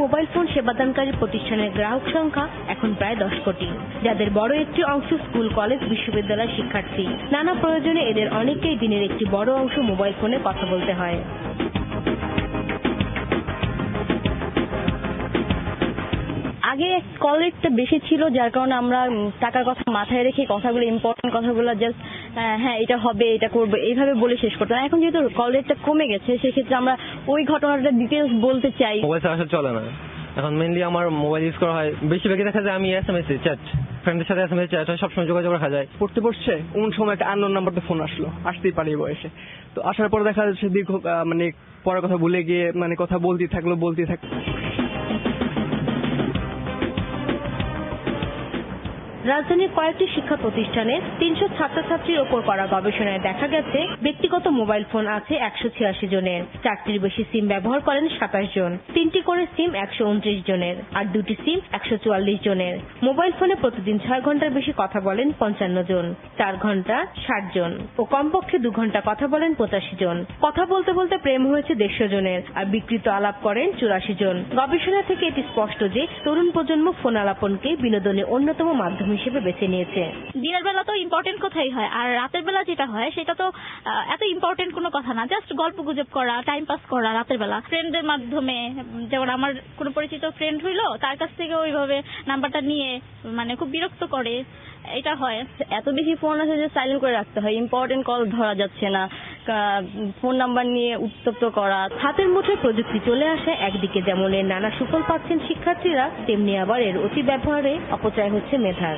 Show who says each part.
Speaker 1: Mobile phone সেবাদানকারী প্রতিষ্ঠানের গ্রাহক সংখ্যা এখন প্রায় 10 কোটি, যাদের বড় একটি অংশ স্কুল, কলেজ, বিশ্ববিদ্যালয়ের শিক্ষার্থী। নানা প্রয়োজনে এদের অনেককেই দিনের একটি বড় অংশ মোবাইল ফোনে কথা বলতে হয়।
Speaker 2: আগে কল রেটটা বেশি ছিল, যার কারণে আমরা টাকার কথা মাথায় রেখে কথাগুলো, ইম্পর্টেন্ট কথাগুলো জাস্ট হ্যাঁ এটা হবে, এটা করবো, এইভাবে বলে শেষ করতাম। এখন যেহেতু কল রেটটা কমে গেছে, সেক্ষেত্রে আমরা ওই ঘটনাটা ডিটেলস বলতে চাই।
Speaker 3: মোবাইল ছাড়া আসলে চলে না। এখন মেইনলি আমার মোবাইল ইউজ করা হয়, বেশিরভাগই দেখা যায় আমি এসএমএস চ্যাট, ফ্রেন্ডের সাথে এসএমএস চ্যাট হয়, সবসময় যোগাযোগ রাখা যায়।
Speaker 4: পড়তে পড়ছে কোন সময় একটা আননোন নাম্বারতে ফোন আসতেই পারে বয়সে। তো আসার পরে দেখা যাচ্ছে দীর্ঘ পড়ার কথা ভুলে গিয়ে কথা বলতেই থাকলো।
Speaker 1: রাজধানীর কয়েকটি শিক্ষা প্রতিষ্ঠানে 300 ছাত্রছাত্রীর ওপর করা গবেষণায় দেখা গেছে ব্যক্তিগত মোবাইল ফোন আছে 186 জনের, 4টির বেশি সিম ব্যবহার করেন 27 জন, 3টি করে সিম 129 জনের, আর 2টি সিম 144 জনের। মোবাইল ফোনে প্রতিদিন 6 ঘন্টার বেশি কথা বলেন 55 জন, 4 ঘন্টা 60 জন ও কমপক্ষে 2 ঘন্টা কথা বলেন 85 জন। কথা বলতে বলতে প্রেম হয়েছে 150 জনের, আর বিকৃত আলাপ করেন 84 জন। গবেষণা থেকে এটি স্পষ্ট যে তরুণ প্রজন্ম ফোন আলাপনকে বিনোদনের অন্যতম মাধ্যম হিসেবে বেছে নিয়েছে।
Speaker 5: দিনের বেলা তো ইম্পর্টেন্ট কথাই হয়, আর রাতের বেলা যেটা হয় সেটা তো এত ইম্পর্টেন্ট কোনো কথা না, জাস্ট গল্প গুজব করা, টাইম পাস করা রাতের বেলা ফ্রেন্ডের মাধ্যমে। যেমন আমার কোনো পরিচিত ফ্রেন্ড হইলো, তার কাছ থেকে ওইভাবে নাম্বারটা নিয়ে খুব বিরক্ত করে, এটা হয়।
Speaker 2: এত বেশি ফোন আছে যে সাইলেন্ট করে রাখতে হয়, ইম্পর্টেন্ট কল ধরা যাচ্ছে না, ফোন নাম্বার নিয়ে উত্তপ্ত করা।
Speaker 1: হাতের মুঠোয় প্রযুক্তি চলে আসে, একদিকে যেমন এর নানা সুফল পাচ্ছেন শিক্ষার্থীরা, তেমনি আবার এর অতি ব্যবহারে অপচয় হচ্ছে মেধার।